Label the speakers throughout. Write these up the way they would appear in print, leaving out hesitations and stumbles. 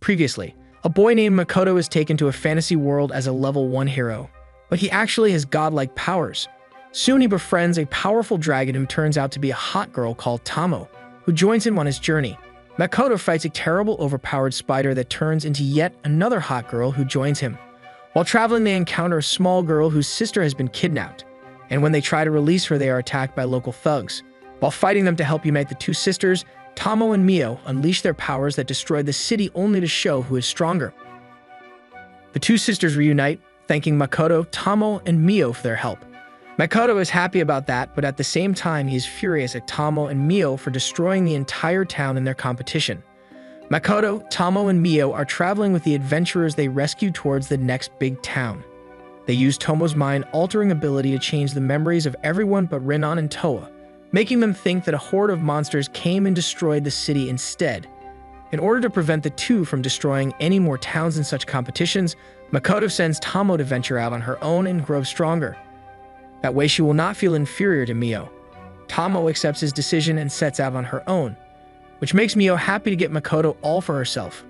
Speaker 1: Previously, a boy named Makoto is taken to a fantasy world as a level 1 hero, but he actually has godlike powers. Soon he befriends a powerful dragon who turns out to be a hot girl called Tomo, who joins him on his journey. Makoto fights a terrible overpowered spider that turns into yet another hot girl who joins him. While traveling, they encounter a small girl whose sister has been kidnapped, and when they try to release her, they are attacked by local thugs. While fighting them to help unite the two sisters, Tomo and Mio unleash their powers that destroy the city only to show who is stronger. The two sisters reunite, thanking Makoto, Tomo, and Mio for their help. Makoto is happy about that, but at the same time he is furious at Tomo and Mio for destroying the entire town in their competition. Makoto, Tomo, and Mio are traveling with the adventurers they rescue towards the next big town. They use Tomo's mind-altering ability to change the memories of everyone but Renan and Toa, making them think that a horde of monsters came and destroyed the city instead. In order to prevent the two from destroying any more towns in such competitions, Makoto sends Tomo to venture out on her own and grow stronger. That way she will not feel inferior to Mio. Tomo accepts his decision and sets out on her own, which makes Mio happy to get Makoto all for herself.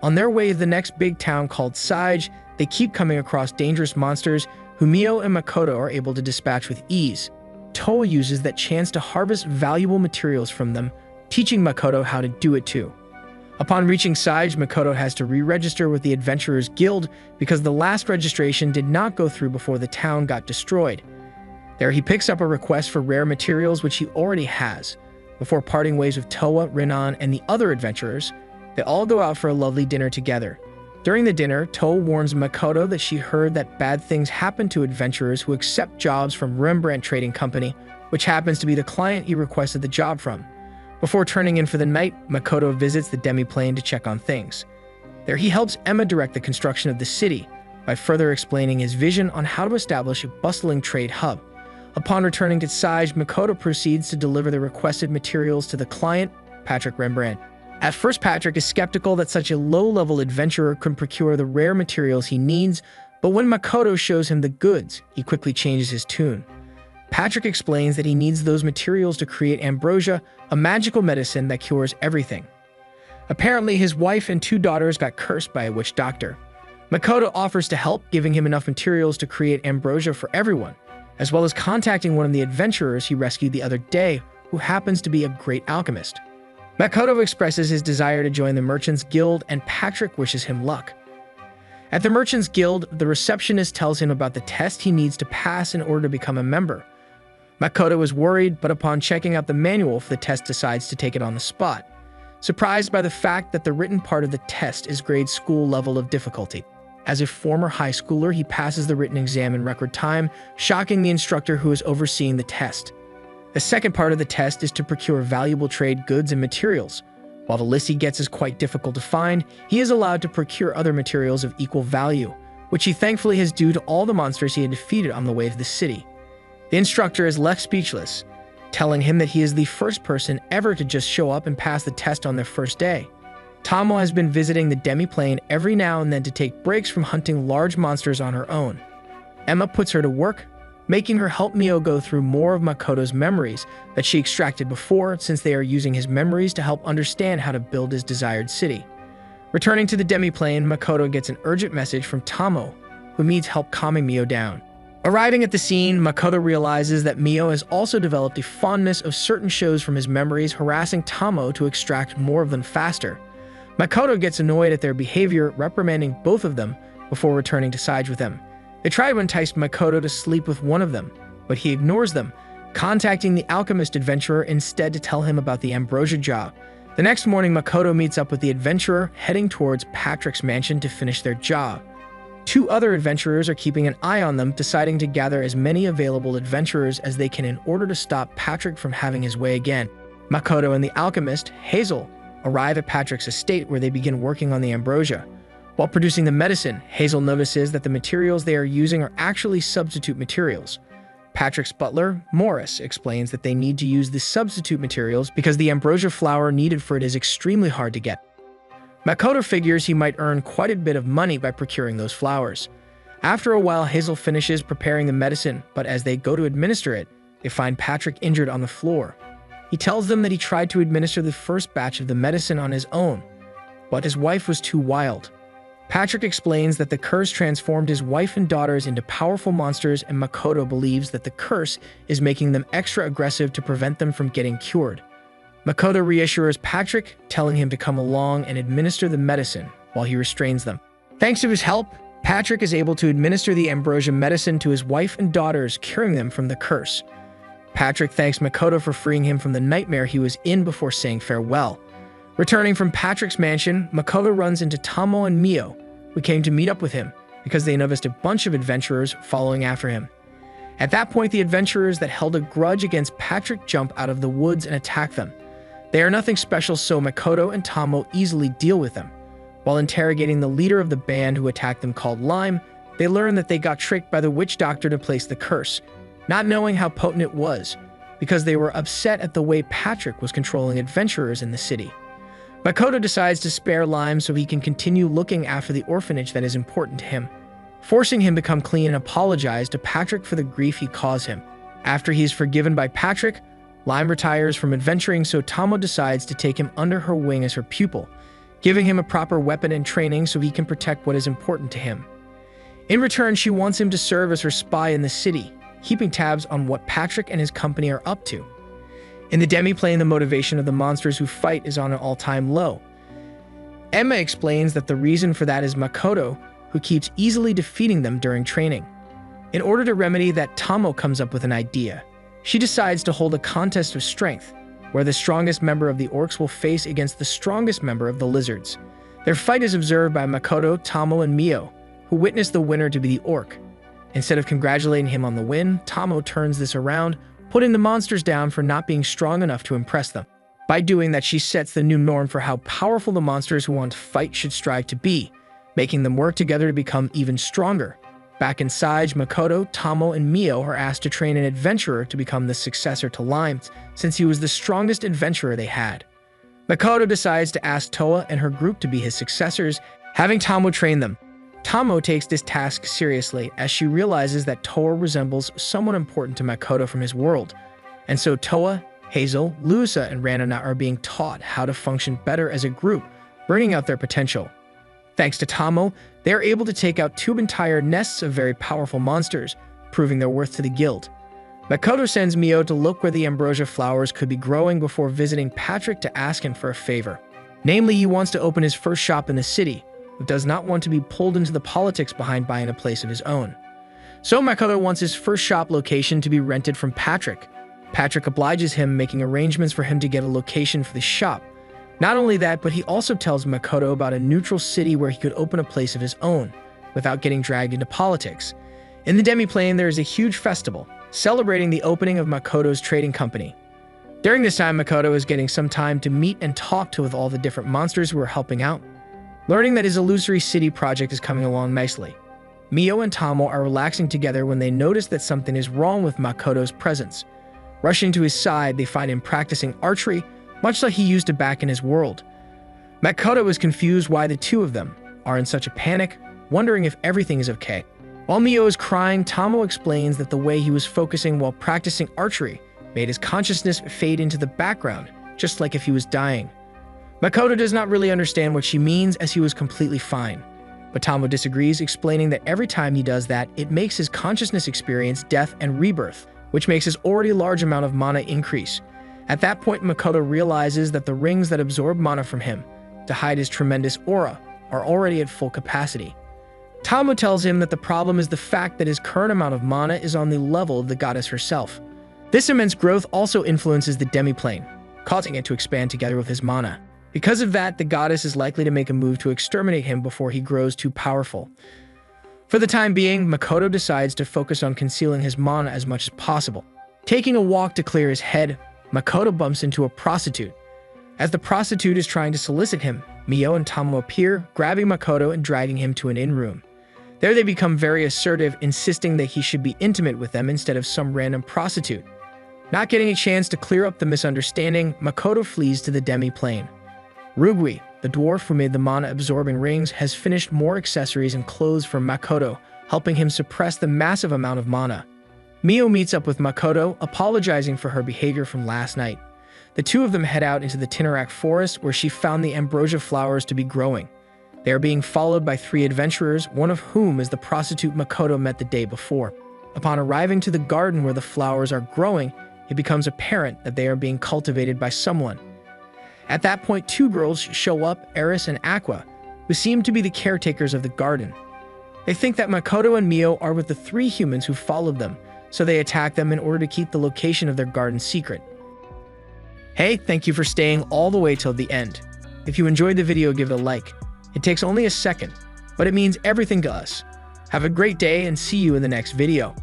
Speaker 1: On their way to the next big town called Sage, they keep coming across dangerous monsters who Mio and Makoto are able to dispatch with ease. Toa uses that chance to harvest valuable materials from them, teaching Makoto how to do it too. Upon reaching Sage, Makoto has to re-register with the Adventurers Guild because the last registration did not go through before the town got destroyed. There he picks up a request for rare materials which he already has. Before parting ways with Toa, Renan, and the other adventurers, they all go out for a lovely dinner together. During the dinner, Toa warns Makoto that she heard that bad things happen to adventurers who accept jobs from Rembrandt Trading Company, which happens to be the client he requested the job from. Before turning in for the night, Makoto visits the demiplane to check on things. There he helps Emma direct the construction of the city by further explaining his vision on how to establish a bustling trade hub. Upon returning to Sage, Makoto proceeds to deliver the requested materials to the client, Patrick Rembrandt. At first, Patrick is skeptical that such a low-level adventurer can procure the rare materials he needs, but when Makoto shows him the goods, he quickly changes his tune. Patrick explains that he needs those materials to create Ambrosia, a magical medicine that cures everything. Apparently, his wife and 2 daughters got cursed by a witch doctor. Makoto offers to help, giving him enough materials to create Ambrosia for everyone, as well as contacting one of the adventurers he rescued the other day, who happens to be a great alchemist. Makoto expresses his desire to join the Merchants Guild, and Patrick wishes him luck. At the Merchants Guild, the receptionist tells him about the test he needs to pass in order to become a member. Makoto is worried, but upon checking out the manual for the test decides to take it on the spot, surprised by the fact that the written part of the test is grade school level of difficulty. As a former high schooler, he passes the written exam in record time, shocking the instructor who is overseeing the test. The second part of the test is to procure valuable trade goods and materials. While the list he gets is quite difficult to find, he is allowed to procure other materials of equal value, which he thankfully has due to all the monsters he had defeated on the way to the city. The instructor is left speechless, telling him that he is the first person ever to just show up and pass the test on their first day. Tomo has been visiting the demiplane every now and then to take breaks from hunting large monsters on her own. Emma puts her to work, making her help Mio go through more of Makoto's memories that she extracted before, since they are using his memories to help understand how to build his desired city. Returning to the demiplane, Makoto gets an urgent message from Tomo, who needs help calming Mio down. Arriving at the scene, Makoto realizes that Mio has also developed a fondness of certain shows from his memories, harassing Tomo to extract more of them faster. Makoto gets annoyed at their behavior, reprimanding both of them before returning to Sage with them. They try to entice Makoto to sleep with one of them, but he ignores them, contacting the alchemist adventurer instead to tell him about the Ambrosia job. The next morning, Makoto meets up with the adventurer, heading towards Patrick's mansion to finish their job. 2 other adventurers are keeping an eye on them, deciding to gather as many available adventurers as they can in order to stop Patrick from having his way again. Makoto and the alchemist, Hazel, arrive at Patrick's estate where they begin working on the Ambrosia. While producing the medicine, Hazel notices that the materials they are using are actually substitute materials. Patrick's butler, Morris, explains that they need to use the substitute materials because the ambrosia flower needed for it is extremely hard to get. Makoto figures he might earn quite a bit of money by procuring those flowers. After a while, Hazel finishes preparing the medicine, but as they go to administer it, they find Patrick injured on the floor. He tells them that he tried to administer the first batch of the medicine on his own, but his wife was too wild. Patrick explains that the curse transformed his wife and daughters into powerful monsters, and Makoto believes that the curse is making them extra aggressive to prevent them from getting cured. Makoto reassures Patrick, telling him to come along and administer the medicine while he restrains them. Thanks to his help, Patrick is able to administer the Ambrosia medicine to his wife and daughters, curing them from the curse. Patrick thanks Makoto for freeing him from the nightmare he was in before saying farewell. Returning from Patrick's mansion, Makoto runs into Tomo and Mio, who came to meet up with him because they noticed a bunch of adventurers following after him. At that point, the adventurers that held a grudge against Patrick jump out of the woods and attack them. They are nothing special, so Makoto and Tomo easily deal with them. While interrogating the leader of the band who attacked them, called Lime, they learn that they got tricked by the witch doctor to place the curse, not knowing how potent it was, because they were upset at the way Patrick was controlling adventurers in the city. Makoto decides to spare Lime so he can continue looking after the orphanage that is important to him, forcing him to come clean and apologize to Patrick for the grief he caused him. After he is forgiven by Patrick, Lime retires from adventuring, so Tomo decides to take him under her wing as her pupil, giving him a proper weapon and training so he can protect what is important to him. In return, she wants him to serve as her spy in the city, keeping tabs on what Patrick and his company are up to. In the demi-plane, the motivation of the monsters who fight is on an all-time low. Emma explains that the reason for that is Makoto, who keeps easily defeating them during training. In order to remedy that, Tomo comes up with an idea. She decides to hold a contest of strength, where the strongest member of the orcs will face against the strongest member of the lizards. Their fight is observed by Makoto, Tomo, and Mio, who witness the winner to be the orc. Instead of congratulating him on the win, Tomo turns this around, putting the monsters down for not being strong enough to impress them. By doing that, she sets the new norm for how powerful the monsters who want to fight should strive to be, making them work together to become even stronger. Back inside, Makoto, Tomo, and Mio are asked to train an adventurer to become the successor to Lime, since he was the strongest adventurer they had. Makoto decides to ask Toa and her group to be his successors, having Tomo train them. Tomo takes this task seriously, as she realizes that Toa resembles someone important to Makoto from his world, and so Toa, Hazel, Lusa, and Ranana are being taught how to function better as a group, bringing out their potential. Thanks to Tomo, they are able to take out 2 entire nests of very powerful monsters, proving their worth to the guild. Makoto sends Mio to look where the ambrosia flowers could be growing before visiting Patrick to ask him for a favor. Namely, he wants to open his first shop in the city, but does not want to be pulled into the politics behind buying a place of his own. So Makoto wants his first shop location to be rented from Patrick. Patrick obliges him, making arrangements for him to get a location for the shop. Not only that, but he also tells Makoto about a neutral city where he could open a place of his own, without getting dragged into politics. In the demi-plane, there is a huge festival, celebrating the opening of Makoto's trading company. During this time, Makoto is getting some time to meet and talk with all the different monsters who are helping out, learning that his illusory city project is coming along nicely. Mio and Tomo are relaxing together when they notice that something is wrong with Makoto's presence. Rushing to his side, they find him practicing archery, much like he used to back in his world. Makoto is confused why the two of them are in such a panic, wondering if everything is okay. While Mio is crying, Tomo explains that the way he was focusing while practicing archery made his consciousness fade into the background, just like if he was dying. Makoto does not really understand what she means, as he was completely fine. But Tomo disagrees, explaining that every time he does that, it makes his consciousness experience death and rebirth, which makes his already large amount of mana increase. At that point, Makoto realizes that the rings that absorb mana from him to hide his tremendous aura are already at full capacity. Tomo tells him that the problem is the fact that his current amount of mana is on the level of the goddess herself. This immense growth also influences the demi-plane, causing it to expand together with his mana. Because of that, the goddess is likely to make a move to exterminate him before he grows too powerful. For the time being, Makoto decides to focus on concealing his mana as much as possible. Taking a walk to clear his head, Makoto bumps into a prostitute. As the prostitute is trying to solicit him, Mio and Tomo appear, grabbing Makoto and dragging him to an inn room. There they become very assertive, insisting that he should be intimate with them instead of some random prostitute. Not getting a chance to clear up the misunderstanding, Makoto flees to the demi-plane. Rugui, the dwarf who made the mana-absorbing rings, has finished more accessories and clothes for Makoto, helping him suppress the massive amount of mana. Mio meets up with Makoto, apologizing for her behavior from last night. The two of them head out into the Tinnarak forest where she found the ambrosia flowers to be growing. They are being followed by 3 adventurers, one of whom is the prostitute Makoto met the day before. Upon arriving to the garden where the flowers are growing, it becomes apparent that they are being cultivated by someone. At that point, 2 girls show up, Eris and Aqua, who seem to be the caretakers of the garden. They think that Makoto and Mio are with the 3 humans who followed them, so they attack them in order to keep the location of their garden secret. Hey, thank you for staying all the way till the end. If you enjoyed the video, give it a like. It takes only a second, but it means everything to us. Have a great day and see you in the next video.